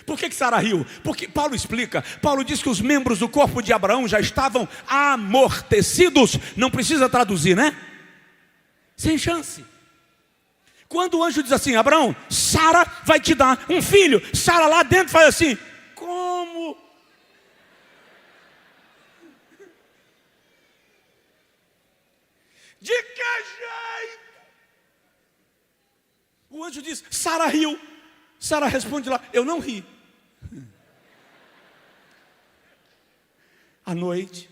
[SPEAKER 1] Por que Sara riu? Porque Paulo explica, Paulo diz que os membros do corpo de Abraão já estavam amortecidos. Não precisa traduzir, né? Sem chance. Quando o anjo diz assim: Abraão, Sara vai te dar um filho, Sara lá dentro faz assim: como? De que jeito? O anjo diz: Sara riu. Sara responde lá: eu não ri. À noite,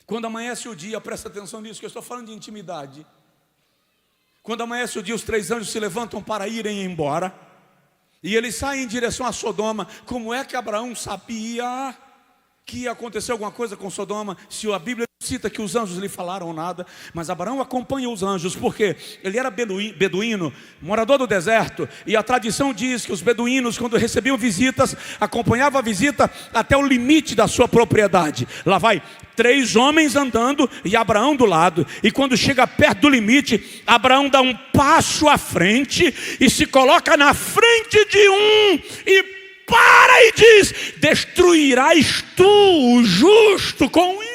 [SPEAKER 1] quando amanhece o dia, presta atenção nisso, que eu estou falando de intimidade. Quando amanhece o dia, os 3 anjos se levantam para irem embora, e eles saem em direção a Sodoma. Como é que Abraão sabia que ia acontecer alguma coisa com Sodoma, se a Bíblia cita que os anjos lhe falaram nada? Mas Abraão acompanha os anjos, porque ele era beduíno, morador do deserto, e a tradição diz que os beduínos, quando recebiam visitas, acompanhavam a visita até o limite da sua propriedade. Lá vai 3 homens andando e Abraão do lado, e quando chega perto do limite, Abraão dá um passo à frente e se coloca na frente de um e para e diz: destruirás tu o justo com o ímpio?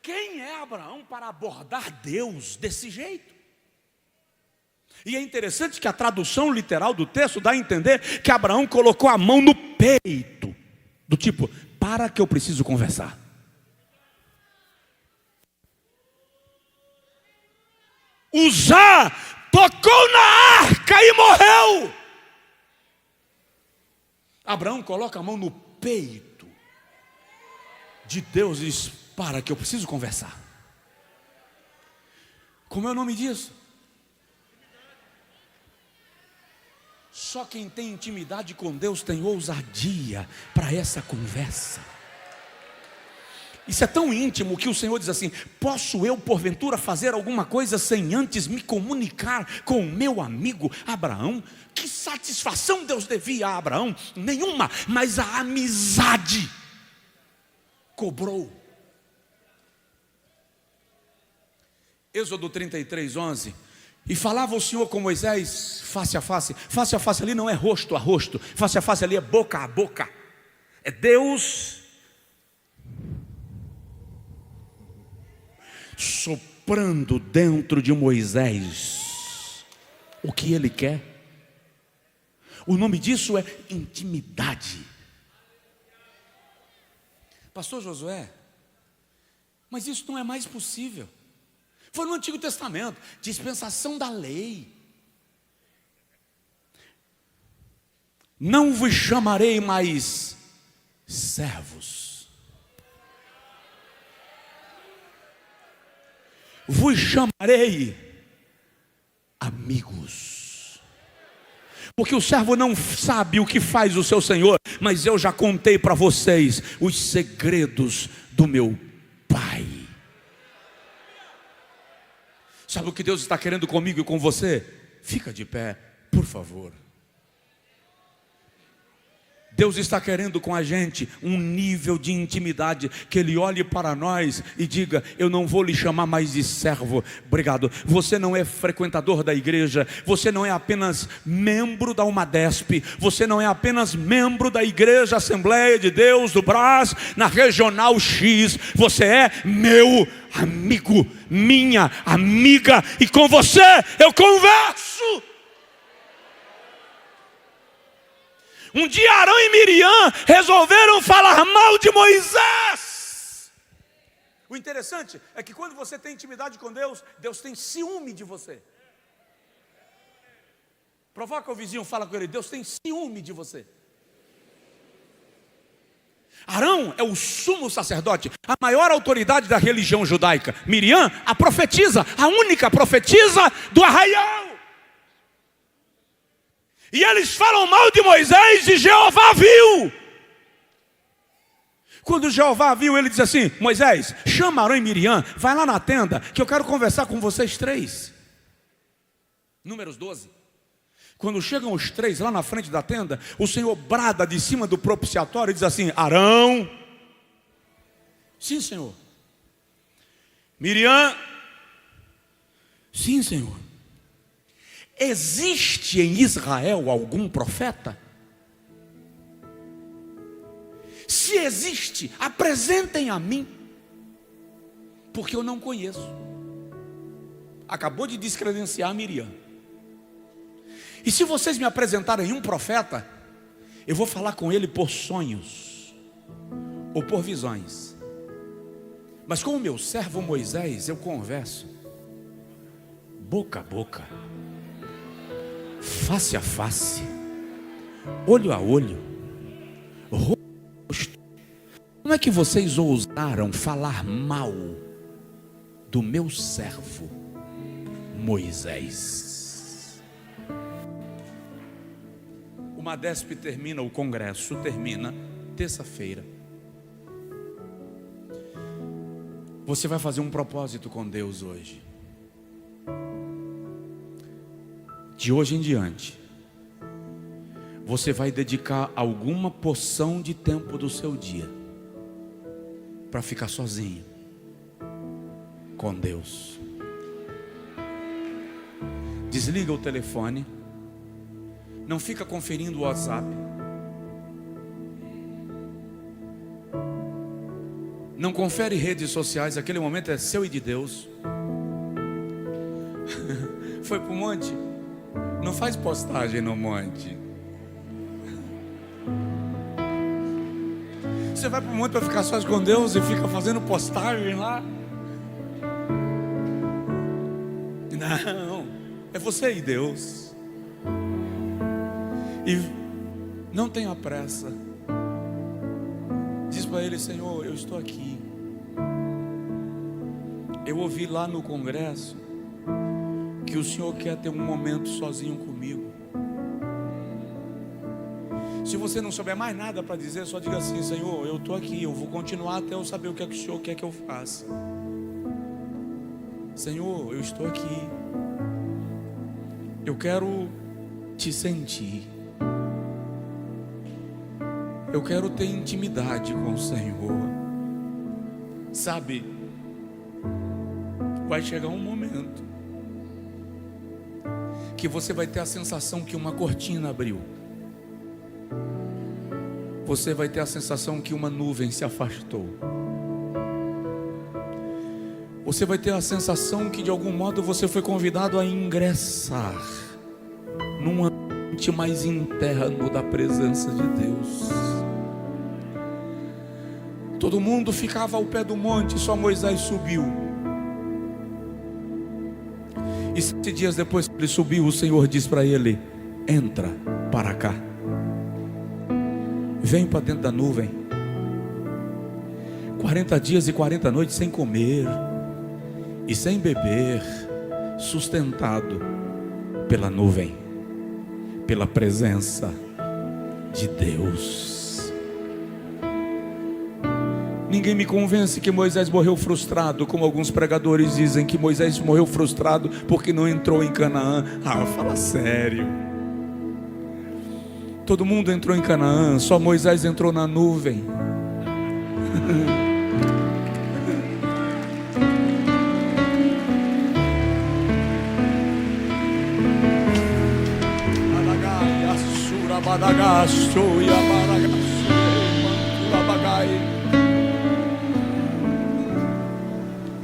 [SPEAKER 1] Quem é Abraão para abordar Deus desse jeito? E é interessante que a tradução literal do texto dá a entender que Abraão colocou a mão no peito, do tipo: para que eu preciso conversar. Uzá tocou na arca e morreu. Abraão coloca a mão no peito de Deus e diz: para que eu preciso conversar. Como é o nome disso? Só quem tem intimidade com Deus tem ousadia para essa conversa. Isso é tão íntimo que o Senhor diz assim: posso eu porventura fazer alguma coisa sem antes me comunicar com o meu amigo Abraão? Que satisfação Deus devia a Abraão? Nenhuma, mas a amizade cobrou. Êxodo 33, 11. E falava o Senhor com Moisés face a face. Face a face ali não é rosto a rosto, face a face ali é boca a boca. É Deus soprando dentro de Moisés o que ele quer. O nome disso é intimidade. Pastor Josué, mas isso não é mais possível. Foi no Antigo Testamento, dispensação da lei. Não vos chamarei mais servos. Vos chamarei amigos. Porque o servo não sabe o que faz o seu senhor, mas eu já contei para vocês os segredos do meu Pai. Sabe o que Deus está querendo comigo e com você? Fica de pé, por favor. Deus está querendo com a gente um nível de intimidade, que Ele olhe para nós e diga: eu não vou lhe chamar mais de servo. Obrigado. Você não é frequentador da igreja, você não é apenas membro da Umadesp, você não é apenas membro da Igreja Assembleia de Deus do Brás, na Regional X, você é meu amigo, minha amiga, e com você eu converso. Um dia Arão e Miriam resolveram falar mal de Moisés. O interessante é que quando você tem intimidade com Deus, Deus tem ciúme de você. Provoca o vizinho, fala com ele: Deus tem ciúme de você. Arão é o sumo sacerdote, a maior autoridade da religião judaica. Miriam, a profetisa, a única profetisa do arraial. E eles falam mal de Moisés e Jeová viu. Quando Jeová viu, ele diz assim: Moisés, chama Arão e Miriam, vai lá na tenda, que eu quero conversar com vocês três. Números 12. Quando chegam os três lá na frente da tenda, o Senhor brada de cima do propiciatório e diz assim: Arão. Sim, Senhor. Miriam. Sim, Senhor. Existe em Israel algum profeta? Se existe, apresentem a mim, porque eu não conheço. Acabou de descredenciar Miriam. E se vocês me apresentarem um profeta, eu vou falar com ele por sonhos ou por visões. Mas com o meu servo Moisés eu converso boca a boca, face a face, olho a olho, rosto. Como é que vocês ousaram falar mal do meu servo Moisés? O Umadesp termina, o congresso termina terça-feira. Você vai fazer um propósito com Deus hoje. De hoje em diante, você vai dedicar alguma porção de tempo do seu dia para ficar sozinho com Deus. Desliga o telefone, não fica conferindo o WhatsApp, não confere redes sociais. Aquele momento é seu e de Deus. Foi para o monte? Não faz postagem no monte. Você vai para o monte para ficar só com Deus e fica fazendo postagem lá? Não, é você e Deus. E não tenha pressa. Diz para Ele: Senhor, eu estou aqui. Eu ouvi lá no congresso que o Senhor quer ter um momento sozinho comigo. Se você não souber mais nada para dizer, só diga assim: Senhor, eu estou aqui, eu vou continuar até eu saber o que é que o Senhor quer que eu faça. Senhor, eu estou aqui, eu quero te sentir, eu quero ter intimidade com o Senhor. Sabe, vai chegar um momento que você vai ter a sensação que uma cortina abriu. Você vai ter a sensação que uma nuvem se afastou. Você vai ter a sensação que de algum modo você foi convidado a ingressar num ambiente mais interno da presença de Deus. Todo mundo ficava ao pé do monte, só Moisés subiu. E 7 dias depois que ele subiu, o Senhor disse para ele: entra para cá, vem para dentro da nuvem. 40 dias e 40 noites sem comer e sem beber, sustentado pela nuvem, pela presença de Deus. Ninguém me convence que Moisés morreu frustrado, como alguns pregadores dizem que Moisés morreu frustrado porque não entrou em Canaã. Fala sério. Todo mundo entrou em Canaã, só Moisés entrou na nuvem.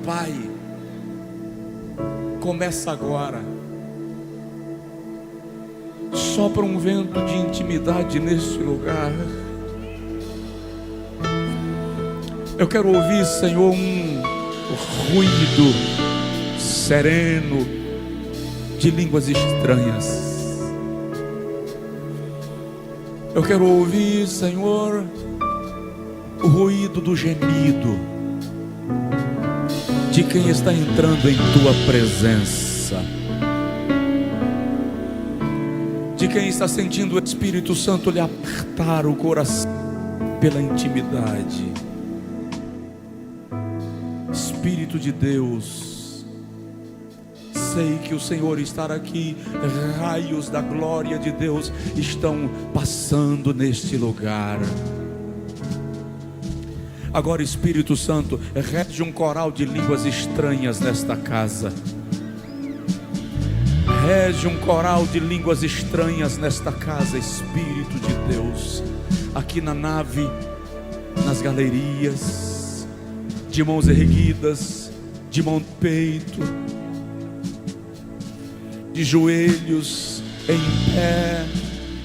[SPEAKER 1] Pai, começa agora. Sopra um vento de intimidade neste lugar. Eu quero ouvir, Senhor, um ruído sereno de línguas estranhas. Eu quero ouvir, Senhor, o ruído do gemido de quem está entrando em Tua presença, de quem está sentindo o Espírito Santo lhe apertar o coração pela intimidade. Espírito de Deus, sei que o Senhor está aqui. Raios da glória de Deus estão passando neste lugar. Agora, Espírito Santo, rege um coral de línguas estranhas nesta casa. Rege um coral de línguas estranhas nesta casa, Espírito de Deus. Aqui na nave, nas galerias, de mãos erguidas, de mão no peito, de joelhos, em pé,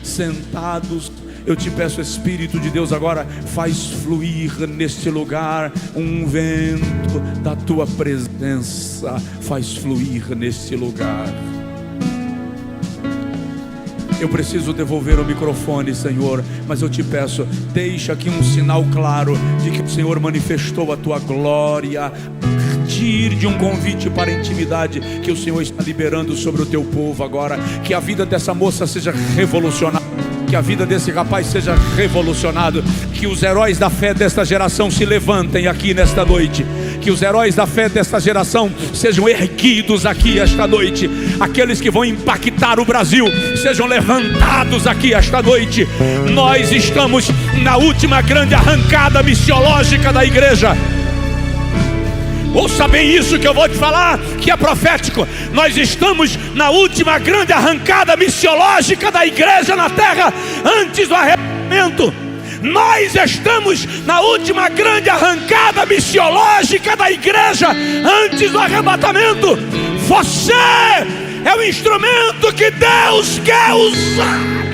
[SPEAKER 1] sentados. Eu te peço, Espírito de Deus, agora faz fluir neste lugar um vento da Tua presença. Faz fluir neste lugar. Eu preciso devolver o microfone, Senhor, mas eu te peço, deixa aqui um sinal claro de que o Senhor manifestou a Tua glória. De um convite para a intimidade que o Senhor está liberando sobre o Teu povo agora. Que a vida dessa moça seja revolucionada, que a vida desse rapaz seja revolucionado, que os heróis da fé desta geração se levantem aqui nesta noite, que os heróis da fé desta geração sejam erguidos aqui esta noite, aqueles que vão impactar o Brasil sejam levantados aqui esta noite. Nós estamos na última grande arrancada missiológica da igreja. Ouça bem isso que eu vou te falar, que é profético. Nós estamos na última grande arrancada missiológica da igreja na terra, antes do arrebatamento. Nós estamos na última grande arrancada missiológica da igreja, antes do arrebatamento. Você é o instrumento que Deus quer usar.